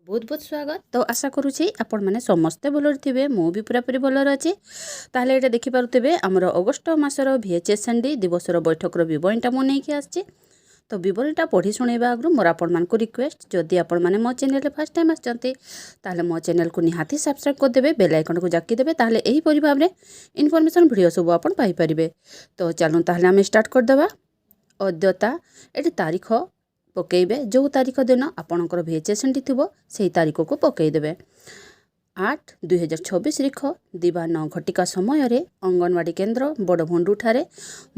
बहुत बहुत स्वागत। तो आशा करुँची आपण मैंने समस्ते भल थे मु भी पूरापूरी भलर अच्छे। ताहले ये देखिपे आमर अगस्ट मासर VHSND दिवसर बैठकर बरणीटा मुझे नहीं आसी। तो बरणीटा पढ़ी शुणा आगु मोर आपण मानक रिक्वेस्ट, जदि आपण मैंने मो चैनल फर्स्ट टाइम आसते ताहले मो चैनल को निहाती सब्सक्राइब करदे, बेल आइकन को जाकीदेवे, ताहले एही परि भाव में इनफॉरमेशन वीडियो सब आपण पाई परिबे। तो चलूँ ताहले आम स्टार्ट करदेवा। अद्यता ये तारीख पकईबे, जो तारीख दिन आपणकर VHSND थी से तारीख को पकईदेवे। 8/2024 रिख दिवा 9 घटिका समय अंगनवाड़ी केन्द्र बड़भंडू ठारे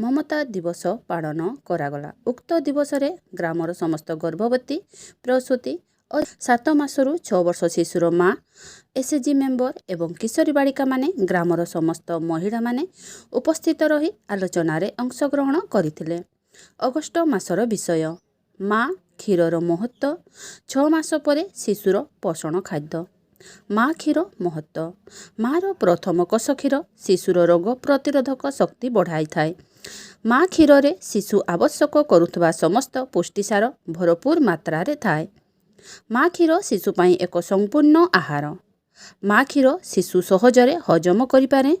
ममता दिवस पालन करागला। उक्त दिवस रे ग्रामर समस्त गर्भवती, प्रसूति और 7 मासरू 6 वर्ष शिशुर माँ, SHG मेंबर एवं किशोरी बालिका माने ग्रामर समस्त महिला माने उपस्थित रही आलोचन अंशग्रहण करथिले। अगस्ट मासर विषय माँ क्षीरर महत्व, 6 मास परे शिशुर पोषण खाद्य। माँ क्षीर महत्व, माँर प्रथम कोष क्षीर शिशुर रोग प्रतिरोधक शक्ति बढ़ाई थाए। माँ क्षीर रे शिशु आवश्यक करुथबा समस्त पुष्टिसार भरपूर मात्रा रे थाए। माँ क्षीर शिशु पाई एक संपूर्ण आहार। माँ क्षीर शिशु सहजरे हजम करिपारे।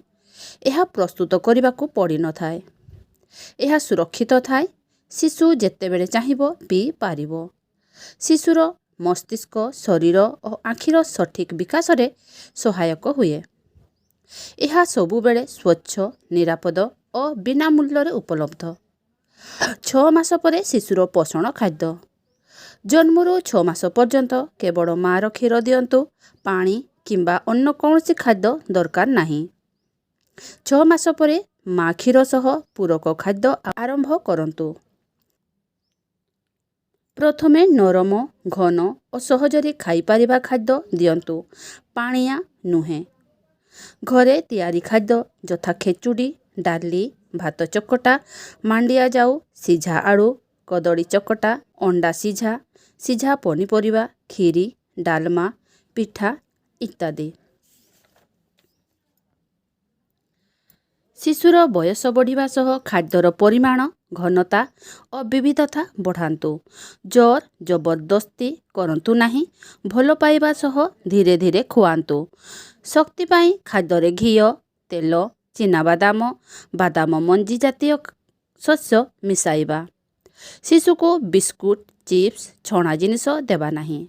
यह प्रस्तुत करने को पड़ी न थाए। यह सुरक्षित थाए। शिशु जेतेबेले चाहिबो पी पारिबो। शिशुर मस्तिष्क, शरीर और आखिर सठिक विकास रे सहायक हुए। यह सबुबेले स्वच्छ, निरापद और बिना मूल्य रे उपलब्ध। 6 मास परे शिशुर पोषण खाद्य। जन्मरू 6 मास पर्यंत केवल माँर क्षीर दियंतु, पानी किंबा अन्य कौनसी खाद्य दरकार नहीं। 6 मास परे माँ क्षीर सह पूरक खाद्य आरंभ करंतु। प्रथमे नरम, घन और सहजरे खाई पारिबा खाद्य दियंतु, पानिया नुहे। घरे तैयारी खाद्य यथा खेचुड़ी, डाली, भात चकटा, मांडिया जाऊ, सीझा आलू, कदली चकटा, अंडा सीझा, सीझा पनीपरिबा, खीरी, डालमा, पिठा इत्यादि। शिशुर बयस बढ़िबा सह खाद्यर परिमाण, घनता और विविधता बढ़ातु। जोर जबरदस्ती करंतु नहीं। भल पाइबा सह धीरे धीरे खुआंतु। शक्ति पाई खाद्य घी, तेल, चिनाबादाम, बादाम मंजी जातीय शस्य मिसाइबा। शिशु को बिस्कुट, चिप्स, छणा जिनिस देबा नहीं।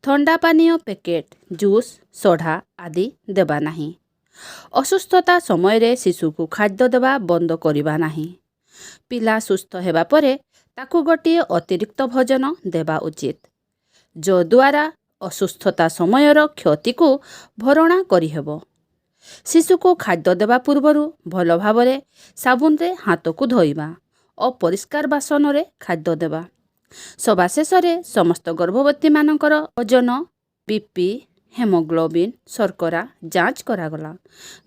ठंडा पानीय पैकेट, जूस, सोडा आदि देबा नहीं। असुस्थता समय रे शिशु को खाद्य देबा बंद करिबा नहीं। पिला सुस्थ हेबा परे ताकू गोटे अतिरिक्त भोजन देबा उचित, जो द्वारा असुस्थता समयर क्षति को भरणा करिहेबो। शिशु को खाद्य देबा पूर्वरु भल भावरे साबुन रे हाथ को धोइबा और परिष्कार बासन रे खाद्य देबा। सभा शेष रे समस्त गर्भवती मानकर ओजन, BP, हेमोग्लोबिन, शर्करा जांच करागला।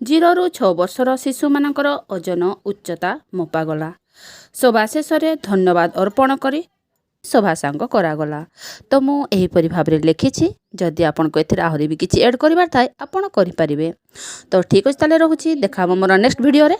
0 ରୁ 6 वर्षर शिशु मानकर ओजन उच्चता मपागला। सभा शेष रे धन्यवाद अर्पण करी सभा सांग करागला। तो मु एहीपरि भाव रे लिखिछि। जदि आपन को एथिरा आहुरी भी किछि ऐड करिबार थाए आपन करि परिबे। तो ठीक अछि, ताले रहुछि। देखा मोर नेक्स्ट वीडियो रे।